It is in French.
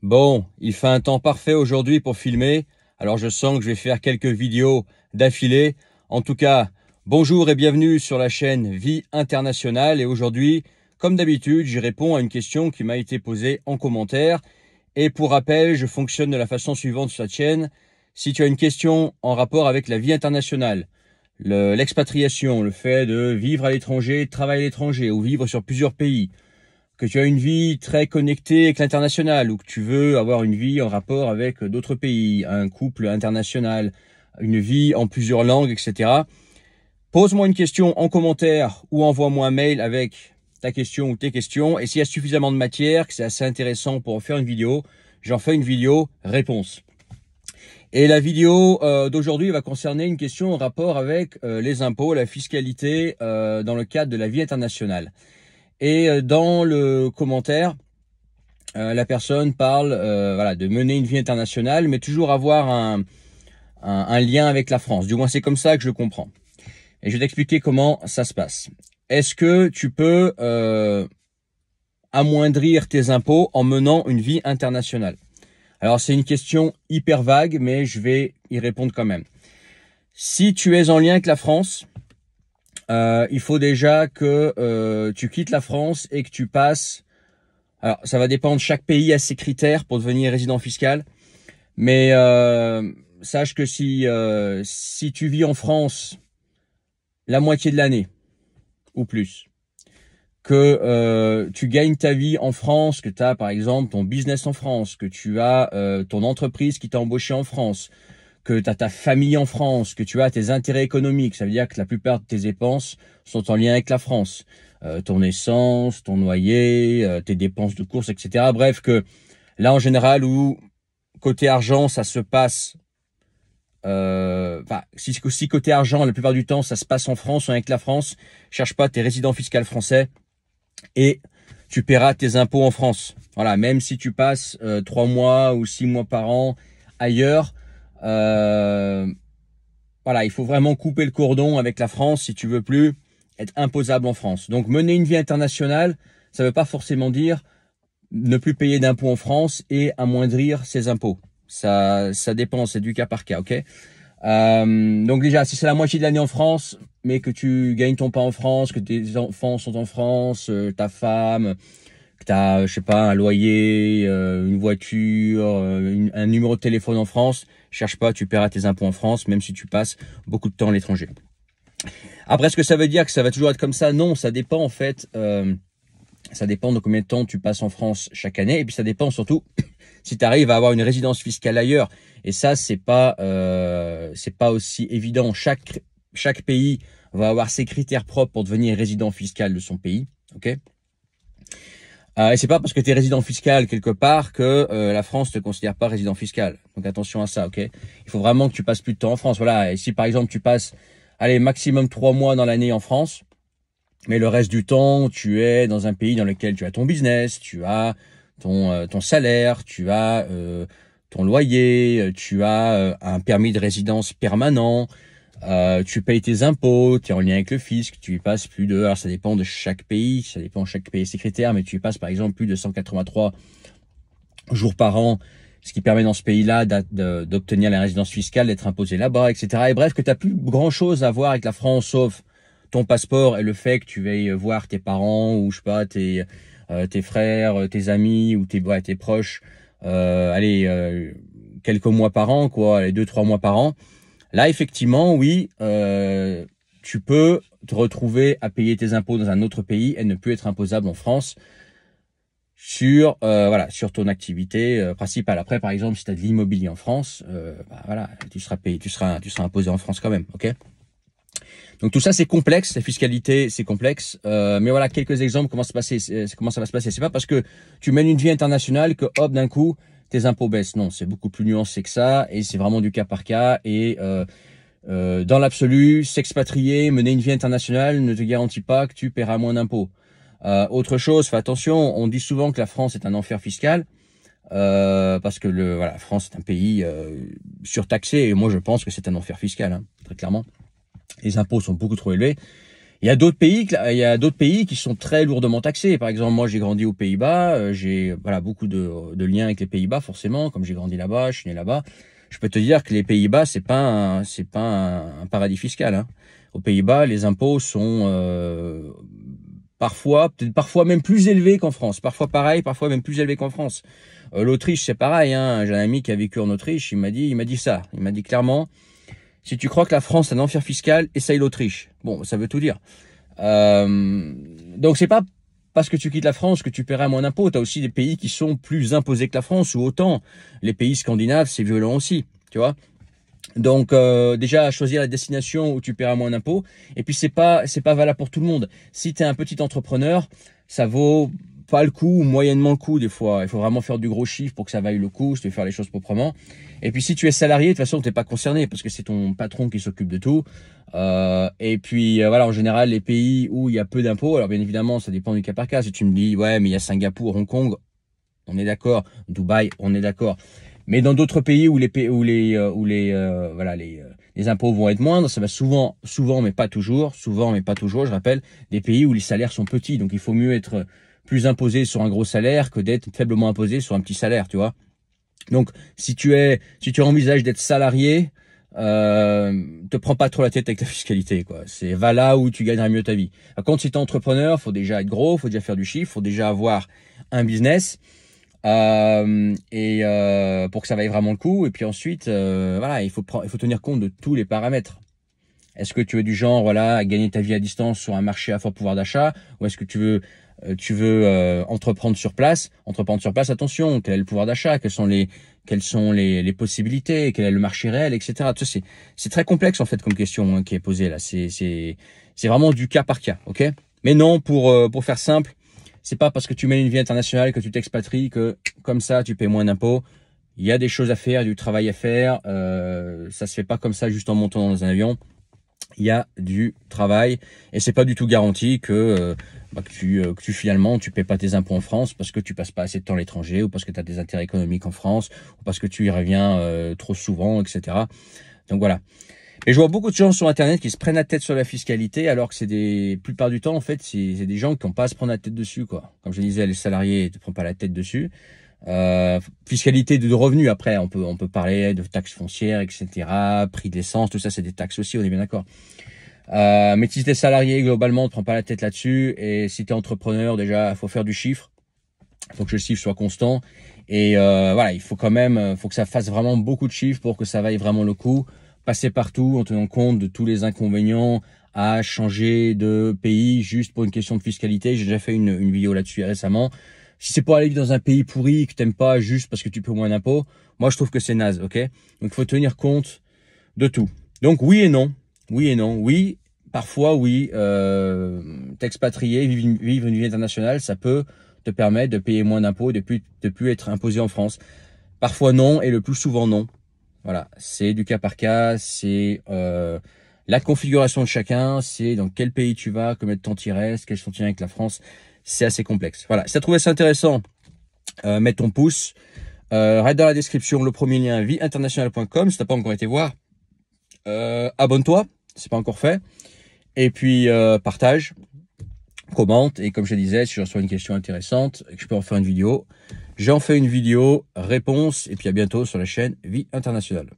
Bon, il fait un temps parfait aujourd'hui pour filmer, alors je sens que je vais faire quelques vidéos d'affilée. En tout cas, bonjour et bienvenue sur la chaîne Vie Internationale. Et aujourd'hui, comme d'habitude, j'y réponds à une question qui m'a été posée en commentaire. Et pour rappel, je fonctionne de la façon suivante sur cette chaîne. Si tu as une question en rapport avec la vie internationale, l'expatriation, le fait de vivre à l'étranger, travailler à l'étranger ou vivre sur plusieurs pays, que tu as une vie très connectée avec l'international ou que tu veux avoir une vie en rapport avec d'autres pays, un couple international, une vie en plusieurs langues, etc. Pose-moi une question en commentaire ou envoie-moi un mail avec ta question ou tes questions. Et s'il y a suffisamment de matière, que c'est assez intéressant pour en faire une vidéo, j'en fais une vidéo réponse. Et la vidéo d'aujourd'hui va concerner une question en rapport avec les impôts, la fiscalité dans le cadre de la vie internationale. Et dans le commentaire, la personne parle voilà, de mener une vie internationale, mais toujours avoir un lien avec la France. Du moins, c'est comme ça que je le comprends. Et je vais t'expliquer comment ça se passe. Est-ce que tu peux amoindrir tes impôts en menant une vie internationale? Alors, c'est une question hyper vague, mais je vais y répondre quand même. Si tu es en lien avec la France, il faut déjà que tu quittes la France et que tu passes... Alors, ça va dépendre, chaque pays a ses critères pour devenir résident fiscal. Mais sache que si tu vis en France la moitié de l'année ou plus, que tu gagnes ta vie en France, que tu as par exemple ton business en France, que tu as ton entreprise qui t'a embauché en France, que tu as ta famille en France, que tu as tes intérêts économiques, ça veut dire que la plupart de tes dépenses sont en lien avec la France. Ton essence, ton loyer, tes dépenses de courses, etc. Bref, que là, en général, où côté argent, ça se passe... si côté argent, la plupart du temps, ça se passe en France ou avec la France, cherche pas tes résidents fiscaux français et tu paieras tes impôts en France. Voilà, même si tu passes 3 mois ou 6 mois par an ailleurs, voilà, il faut vraiment couper le cordon avec la France si tu veux plus être imposable en France. Donc, mener une vie internationale, ça ne veut pas forcément dire ne plus payer d'impôts en France et amoindrir ses impôts. Ça dépend, c'est du cas par cas, ok? Donc déjà, si c'est la moitié de l'année en France, mais que tu gagnes ton pain en France, que tes enfants sont en France, ta femme, que tu as, je sais pas, un loyer, une voiture, un numéro de téléphone en France, cherche pas, tu paieras tes impôts en France, même si tu passes beaucoup de temps à l'étranger. Après, est-ce que ça veut dire que ça va toujours être comme ça? Non, ça dépend en fait. Ça dépend de combien de temps tu passes en France chaque année. Et puis ça dépend surtout si tu arrives à avoir une résidence fiscale ailleurs. Et ça, c'est pas aussi évident. Chaque pays va avoir ses critères propres pour devenir résident fiscal de son pays. Ok. Et c'est pas parce que tu es résident fiscal quelque part que la France te considère pas résident fiscal. Donc attention à ça, ok. Il faut vraiment que tu passes plus de temps en France. Voilà. Et si par exemple tu passes, allez, maximum 3 mois dans l'année en France, mais le reste du temps, tu es dans un pays dans lequel tu as ton business, tu as ton salaire, tu as ton loyer, tu as un permis de résidence permanent, tu payes tes impôts, tu es en lien avec le fisc, tu y passes plus de... Alors ça dépend de chaque pays, ça dépend de chaque pays et ses critères, mais tu y passes par exemple plus de 183 jours par an, ce qui permet dans ce pays-là d'obtenir la résidence fiscale, d'être imposé là-bas, etc. Et bref, que tu n'as plus grand-chose à voir avec la France, sauf ton passeport et le fait que tu veuilles voir tes parents ou je sais pas tes frères, tes amis ou tes proches, quelques mois par an, quoi, 2-3 mois par an. Là, effectivement, oui, tu peux te retrouver à payer tes impôts dans un autre pays et ne plus être imposable en France sur sur ton activité principale. Après, par exemple, si tu as de l'immobilier en France, voilà, tu seras imposé en France quand même, ok? Donc tout ça c'est complexe, la fiscalité c'est complexe, mais voilà quelques exemples comment ça va se passer. C'est pas parce que tu mènes une vie internationale que hop d'un coup tes impôts baissent. Non, c'est beaucoup plus nuancé que ça et c'est vraiment du cas par cas. Et dans l'absolu, s'expatrier, mener une vie internationale ne te garantit pas que tu paieras moins d'impôts. Autre chose, fais attention, on dit souvent que la France est un enfer fiscal. Parce que la France est un pays surtaxé et moi je pense que c'est un enfer fiscal, hein, très clairement. Les impôts sont beaucoup trop élevés. Il y a d'autres pays qui sont très lourdement taxés. Par exemple, moi, j'ai grandi aux Pays-Bas, j'ai voilà beaucoup de liens avec les Pays-Bas forcément, comme j'ai grandi là-bas, je suis né là-bas. Je peux te dire que les Pays-Bas, c'est pas un paradis fiscal, hein. Aux Pays-Bas, les impôts sont peut-être parfois même plus élevés qu'en France. Parfois pareil, parfois même plus élevés qu'en France. L'Autriche, c'est pareil, hein. J'ai un ami qui a vécu en Autriche, il m'a dit ça. Il m'a dit clairement, si tu crois que la France est un enfer fiscal, essaye l'Autriche. Bon, ça veut tout dire. Donc c'est pas parce que tu quittes la France que tu paieras moins d'impôts. Tu as aussi des pays qui sont plus imposés que la France ou autant. Les pays scandinaves, c'est violent aussi, tu vois. Donc déjà choisir la destination où tu paieras moins d'impôts. Et puis c'est pas valable pour tout le monde. Si tu es un petit entrepreneur, ça vaut pas le coup ou moyennement le coup des fois. Il faut vraiment faire du gros chiffre pour que ça vaille le coup, si tu veux faire les choses proprement. Et puis si tu es salarié, de toute façon, tu n'es pas concerné parce que c'est ton patron qui s'occupe de tout. Et puis voilà, en général, les pays où il y a peu d'impôts, alors bien évidemment, ça dépend du cas par cas. Si tu me dis, ouais, mais il y a Singapour, Hong Kong, on est d'accord. Dubaï, on est d'accord. Mais dans d'autres pays où les impôts vont être moindres, ça va souvent, mais pas toujours, je rappelle, des pays où les salaires sont petits. Donc il faut mieux être plus imposé sur un gros salaire que d'être faiblement imposé sur un petit salaire, tu vois. Donc si tu envisages d'être salarié, te prends pas trop la tête avec la fiscalité, quoi. Va là où tu gagneras mieux ta vie. Par contre, si tu es entrepreneur, faut déjà être gros, faut déjà faire du chiffre, faut déjà avoir un business. Pour que ça vaille vraiment le coup. Et puis ensuite, voilà, il faut tenir compte de tous les paramètres. Est-ce que tu es du genre, voilà, à gagner ta vie à distance sur un marché à fort pouvoir d'achat, ou est-ce que tu veux entreprendre sur place? Entreprendre sur place, attention, quel est le pouvoir d'achat, quelles sont les possibilités, quel est le marché réel, etc. Tu sais, c'est très complexe en fait comme question, hein, qui est posée là. C'est vraiment du cas par cas, ok? Mais non, pour faire simple, c'est pas parce que tu mènes une vie internationale que tu t'expatries que comme ça tu paies moins d'impôts. Il y a des choses à faire, du travail à faire. Ça se fait pas comme ça juste en montant dans un avion. Il y a du travail et c'est pas du tout garanti que finalement tu paies pas tes impôts en France parce que tu passes pas assez de temps à l'étranger ou parce que tu as des intérêts économiques en France ou parce que tu y reviens trop souvent, etc. Donc voilà. Et je vois beaucoup de gens sur Internet qui se prennent la tête sur la fiscalité, alors que plupart du temps, en fait, c'est des gens qui n'ont pas à se prendre la tête dessus, quoi. Comme je disais, les salariés ne te prennent pas la tête dessus. Fiscalité de revenus, après, on peut parler de taxes foncières, etc., prix de l'essence, tout ça, c'est des taxes aussi, on est bien d'accord. Mais si t'es salarié, globalement, ne te prends pas la tête là-dessus. Et si t'es entrepreneur, déjà, il faut faire du chiffre. Il faut que le chiffre soit constant. Et voilà, faut que ça fasse vraiment beaucoup de chiffres pour que ça vaille vraiment le coup. Passer partout en tenant compte de tous les inconvénients à changer de pays juste pour une question de fiscalité. J'ai déjà fait une vidéo là-dessus récemment. Si c'est pour aller dans un pays pourri que t'aimes pas juste parce que tu paies moins d'impôts, moi je trouve que c'est naze, ok? Donc il faut tenir compte de tout. Donc oui et non. Oui, parfois oui, t'expatrier, vivre une vie internationale, ça peut te permettre de payer moins d'impôts, de plus être imposé en France. Parfois non, et le plus souvent non. Voilà, c'est du cas par cas, c'est la configuration de chacun, c'est dans quel pays tu vas, combien de temps tu y restes, quels sont tes liens avec la France, c'est assez complexe. Voilà, si tu as trouvé ça intéressant, mets ton pouce, reste dans la description le premier lien vieinternationale.com si tu n'as pas encore été voir, abonne-toi, si c'est pas encore fait, et puis partage, commente, et comme je disais, si je reçois une question intéressante et que je peux en faire une vidéo, j'en fais une vidéo, réponse, et puis à bientôt sur la chaîne Vie Internationale.